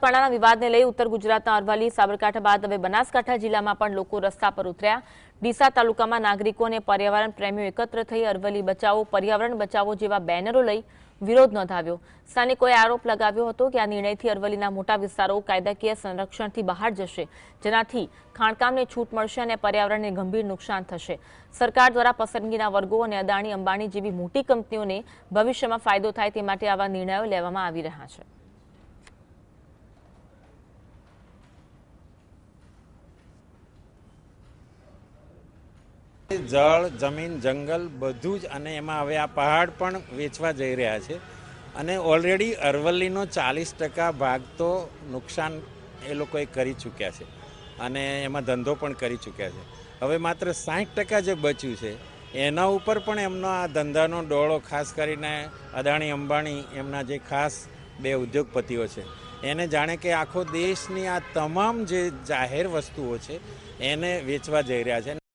પાણાના વિવાદને લઈ ઉત્તર ગુજરાતના અરવલ્લી, સાબરકાંઠા બાદ હવે બનાસકાંઠા જિલ્લામાં પણ લોકો રસ્તા પર ઉતર્યા। ડીસા તાલુકામાં નાગરિકો અને પર્યાવરણ પ્રેમીઓ એકત્ર થઈ અરવલ્લી બચાવો, પર્યાવરણ બચાવો જેવા બેનરો લઈ વિરોધ નોંધાવ્યો। સ્થાનિકોએ આરોપ લગાવ્યો હતો કે આ નિર્ણયથી અરવલ્લીના મોટા વિસ્તારો કાયદાકીય સંરક્ષણથી બહાર જશે, જેનાથી ખાણકામને છૂટ મળશે અને પર્યાવરણને ગંભીર નુકસાન થશે। સરકાર દ્વારા પસંદગીના વર્ગો અને અદાણી, અંબાણી જેવી મોટી કંપનીઓને ભવિષ્યમાં ફાયદો થાય તે માટે આવા નિર્ણયો લેવામાં આવી રહ્યા છે। જળ, જમીન, જંગલ બધું જ અને એમાં હવે આ પહાડ પણ વેચવા જઈ રહ્યા છે અને ઓલરેડી અરવલ્લીનો 40% ભાગ તો નુકસાન એ લોકોએ કરી ચૂક્યા છે અને એમાં ધંધો પણ કરી ચૂક્યા છે। હવે માત્ર 60% જે બચ્યું છે એના ઉપર પણ એમનો આ ધંધાનો ડોળો, ખાસ કરીને અદાણી, અંબાણી એમના જે ખાસ બે ઉદ્યોગપતિઓ છે એને જાણે કે આખો દેશની આ તમામ જે જાહેર વસ્તુઓ છે એને વેચવા જઈ રહ્યા છે।